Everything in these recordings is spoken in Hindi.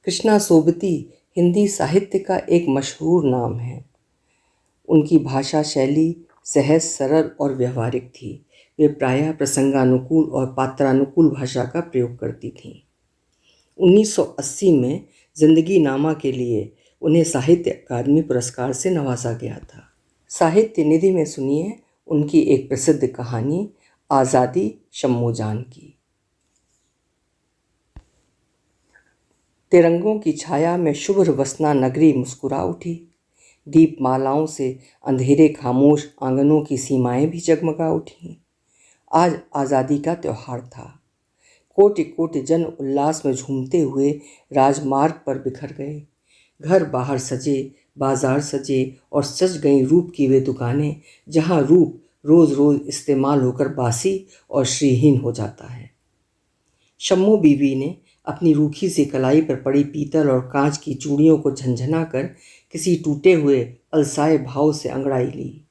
कृष्णा सोबती हिंदी साहित्य का एक मशहूर नाम है। उनकी भाषा शैली सहज, सरल और व्यवहारिक थी। वे प्रायः प्रसंगानुकूल और पात्रानुकूल भाषा का प्रयोग करती थीं। 1980 में जिंदगी नामा के लिए उन्हें साहित्य अकादमी पुरस्कार से नवाजा गया था। साहित्य निधि में सुनिए उनकी एक प्रसिद्ध कहानी आज़ादी शम्मो जान की। तिरंगों की छाया में शुभ्र वसना नगरी मुस्कुरा उठी। दीपमालाओं से अंधेरे खामोश आंगनों की सीमाएं भी जगमगा उठीं। आज आज़ादी का त्यौहार था। कोटि कोटि जन उल्लास में झूमते हुए राजमार्ग पर बिखर गए। घर बाहर सजे, बाजार सजे और सज गई रूप की वे दुकानें जहां रूप रोज रोज इस्तेमाल होकर बासी और श्रीहीन हो जाता है। शम्मो बीवी ने अपनी रूखी सी कलाई पर पड़ी पीतल और कांच की चूड़ियों को झंझना कर किसी टूटे हुए अलसाए भाव से अंगड़ाई ली।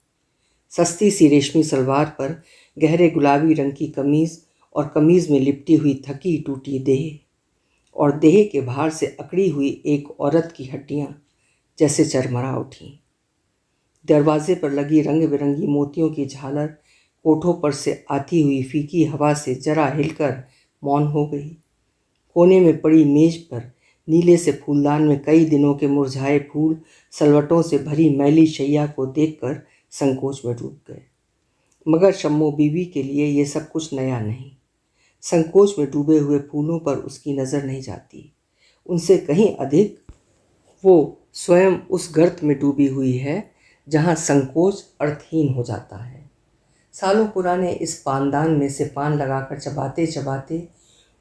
सस्ती सी रेशमी सलवार पर गहरे गुलाबी रंग की कमीज और कमीज में लिपटी हुई थकी टूटी देह और देह के भार से अकड़ी हुई एक औरत की हड्डियां जैसे चरमरा उठीं। दरवाजे पर लगी रंग बिरंगी मोतियों की झालर कोठों पर से आती हुई फीकी हवा से जरा हिलकर मौन हो गई। कोने में पड़ी मेज पर नीले से फूलदान में कई दिनों के मुरझाए फूल सलवटों से भरी मैली शैया को देखकर संकोच में डूब गए। मगर शम्मो बीवी के लिए ये सब कुछ नया नहीं। संकोच में डूबे हुए फूलों पर उसकी नज़र नहीं जाती। उनसे कहीं अधिक वो स्वयं उस गर्त में डूबी हुई है जहाँ संकोच अर्थहीन हो जाता है। सालों पुराने इस पानदान में से पान लगाकर चबाते चबाते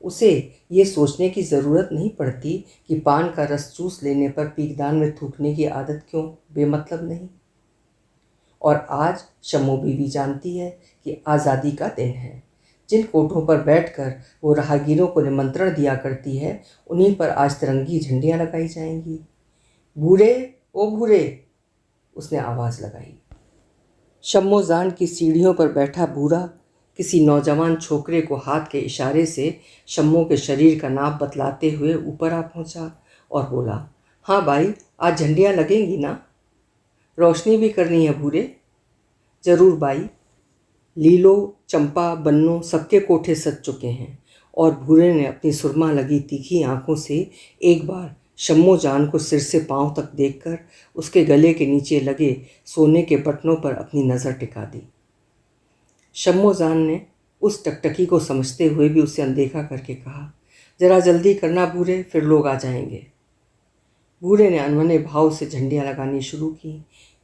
उसे ये सोचने की ज़रूरत नहीं पड़ती कि पान का रस चूस लेने पर पीकदान में थूकने की आदत क्यों बेमतलब नहीं। और आज शम्मो बीवी जानती है कि आज़ादी का दिन है। जिन कोठों पर बैठकर वो राहगीरों को निमंत्रण दिया करती है उन्हीं पर आज तिरंगी झंडियाँ लगाई जाएंगी। भूरे ओ भूरे, उसने आवाज़ लगाई। शम्मो जान की सीढ़ियों पर बैठा भूरा किसी नौजवान छोकरे को हाथ के इशारे से शम्मो के शरीर का नाप बतलाते हुए ऊपर आ पहुंचा और बोला, हाँ भाई, आज झंडियाँ लगेंगी ना? रोशनी भी करनी है भूरे? ज़रूर भाई। लीलो, चंपा, बन्नो सबके कोठे सज चुके हैं। और भूरे ने अपनी सुरमा लगी तीखी आंखों से एक बार शम्मो जान को सिर से पांव तक देखकर उसके गले के नीचे लगे सोने के बटनों पर अपनी नज़र टिका दी। शम्मो जान ने उस टकटकी को समझते हुए भी उसे अनदेखा करके कहा, जरा जल्दी करना भूरे, फिर लोग आ जाएंगे। भूरे ने अनमने भाव से झंडियाँ लगानी शुरू की।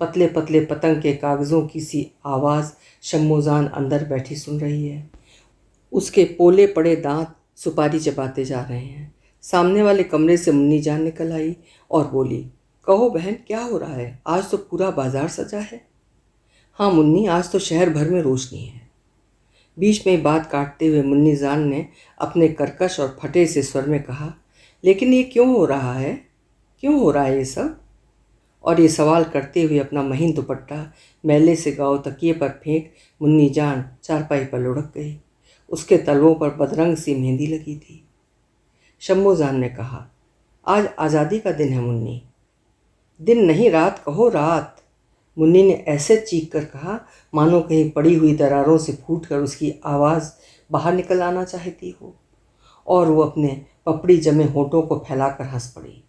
पतले पतले पतंग के कागज़ों की सी आवाज़ शम्मो जान अंदर बैठी सुन रही है। उसके पोले पड़े दांत सुपारी चबाते जा रहे हैं। सामने वाले कमरे से मुन्नी जान निकल आई और बोली, कहो बहन, क्या हो रहा है? आज तो पूरा बाजार सजा है। हाँ मुन्नी, आज तो शहर भर में रोशनी है। बीच में बात काटते हुए मुन्नी जान ने अपने कर्कश और फटे से स्वर में कहा, लेकिन ये क्यों हो रहा है? क्यों हो रहा है ये सब? और ये सवाल करते हुए अपना महीन दुपट्टा मैले से गाँव तकिए पर फेंक मुन्नी जान चारपाई पर लुढ़क गई। उसके तलवों पर बदरंग सी मेहंदी लगी थी। शम्मो जान ने कहा, आज आज़ादी का दिन है मुन्नी। दिन नहीं, रात कहो, रात। मुन्नी ने ऐसे चीख कर कहा मानो कहीं पड़ी हुई दरारों से फूटकर उसकी आवाज़ बाहर निकल आना चाहती हो। और वो अपने पपड़ी जमे होठों को फैलाकर हंस पड़ी।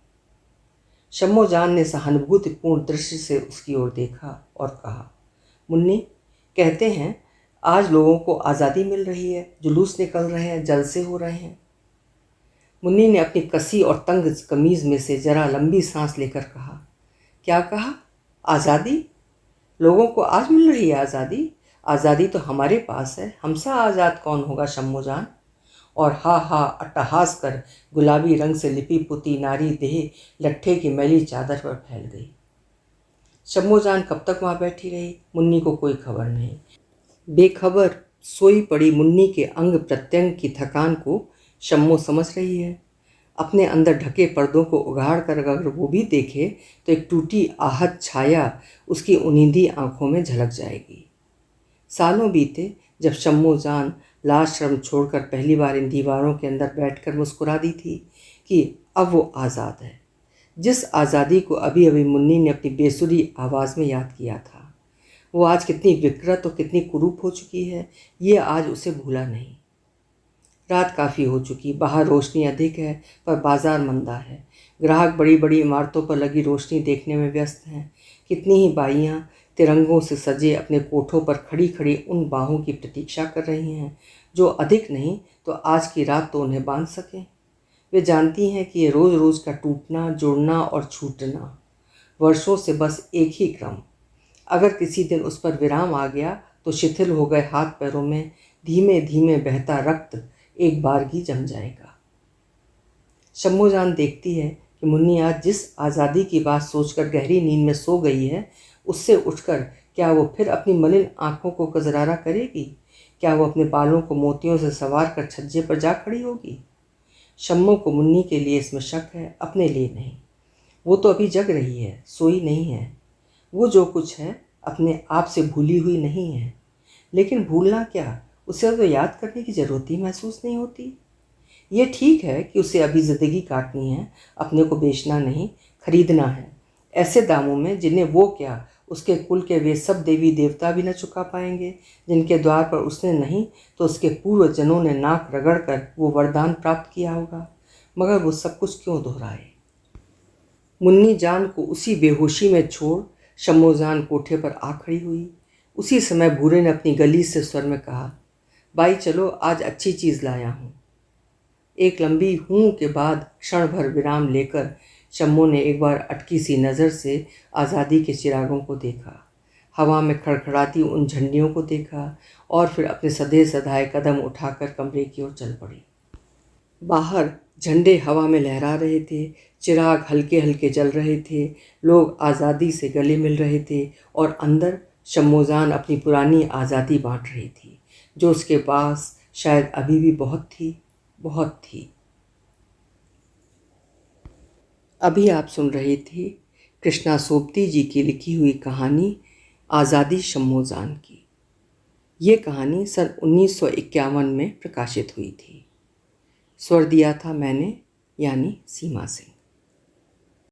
शम्मो जान ने सहानुभूतिपूर्ण दृष्टि से उसकी ओर देखा और कहा, मुन्नी, कहते हैं आज लोगों को आज़ादी मिल रही है, जुलूस निकल रहे हैं, जलसे हो रहे हैं। मुन्नी ने अपनी कसी और तंग कमीज़ में से जरा लंबी सांस लेकर कहा, क्या कहा? आज़ादी? लोगों को आज मिल रही है आज़ादी? आज़ादी तो हमारे पास है, हमसा आज़ाद कौन होगा शम्मो जान? और हा हा अट्टहास कर गुलाबी रंग से लिपी पुती नारी देह लट्ठे की मैली चादर पर फैल गई। शम्मो जान कब तक वहाँ बैठी रही, मुन्नी को कोई खबर नहीं। बेखबर सोई पड़ी मुन्नी के अंग प्रत्यंग की थकान को शम्मो समझ रही है। अपने अंदर ढके पर्दों को उघाड़ कर अगर वो भी देखे तो एक टूटी आहत छाया उसकी उनींदी आंखों में झलक जाएगी। सालों बीते जब शम्मो जान लाज शर्म छोड़कर पहली बार इन दीवारों के अंदर बैठकर मुस्कुरा दी थी कि अब वो आज़ाद है। जिस आज़ादी को अभी अभी मुन्नी ने अपनी बेसुरी आवाज़ में याद किया था, वो आज कितनी विकृत और कितनी कुरूप हो चुकी है, ये आज उसे भूला नहीं। रात काफ़ी हो चुकी, बाहर रोशनी अधिक है पर बाजार मंदा है। ग्राहक बड़ी बड़ी इमारतों पर लगी रोशनी देखने में व्यस्त हैं। कितनी ही बाइयाँ तिरंगों से सजे अपने कोठों पर खड़ी खड़ी उन बाहों की प्रतीक्षा कर रही हैं जो अधिक नहीं तो आज की रात तो उन्हें बांध सकें। वे जानती हैं कि ये रोज़ रोज़ का टूटना, जुड़ना और छूटना वर्षों से बस एक ही क्रम, अगर किसी दिन उस पर विराम आ गया तो शिथिल हो गए हाथ पैरों में धीमे धीमे बहता रक्त एक बारगी जम जाएगा। शम्मोजान देखती है कि मुन्नी आज जिस आज़ादी की बात सोचकर गहरी नींद में सो गई है, उससे उठकर क्या वो फिर अपनी मलिन आंखों को कजरारा करेगी? क्या वो अपने बालों को मोतियों से संवार कर छज्जे पर जा खड़ी होगी? शम्मो को मुन्नी के लिए इसमें शक है, अपने लिए नहीं। वो तो अभी जग रही है, सोई नहीं है। वो जो कुछ है अपने आप से भूली हुई नहीं है। लेकिन भूलना क्या, उसे तो याद करने की ज़रूरत ही महसूस नहीं होती। ये ठीक है कि उसे अभी ज़िंदगी काटनी है, अपने को बेचना नहीं, खरीदना है ऐसे दामों में जिन्हें वो क्या, उसके कुल के वे सब देवी देवता भी न चुका पाएंगे, जिनके द्वार पर उसने नहीं तो उसके पूर्व जनों ने नाक रगड़ कर वो वरदान प्राप्त किया होगा। मगर वो सब कुछ क्यों दोहराए? मुन्नी जान को उसी बेहोशी में छोड़ शम्मोजान कोठे पर आ खड़ी हुई। उसी समय भूरे ने अपनी गली से स्वर में कहा, बाई चलो, आज अच्छी चीज़ लाया हूँ। एक लंबी हूँ के बाद क्षण भर विराम लेकर शम्मो ने एक बार अटकी सी नज़र से आज़ादी के चिरागों को देखा, हवा में खड़खड़ाती उन झंडियों को देखा और फिर अपने सधे सधाए कदम उठाकर कमरे की ओर चल पड़ी। बाहर झंडे हवा में लहरा रहे थे, चिराग हल्के हल्के जल रहे थे, लोग आज़ादी से गले मिल रहे थे और अंदर शम्मोजान अपनी पुरानी आज़ादी बांट रही थी, जो उसके पास शायद अभी भी बहुत थी, बहुत थी। अभी आप सुन रहे थे कृष्णा सोबती जी की लिखी हुई कहानी आज़ादी शम्मोजान की। ये कहानी सन 1951 में प्रकाशित हुई थी। स्वर दिया था मैंने, यानी सीमा सिंह।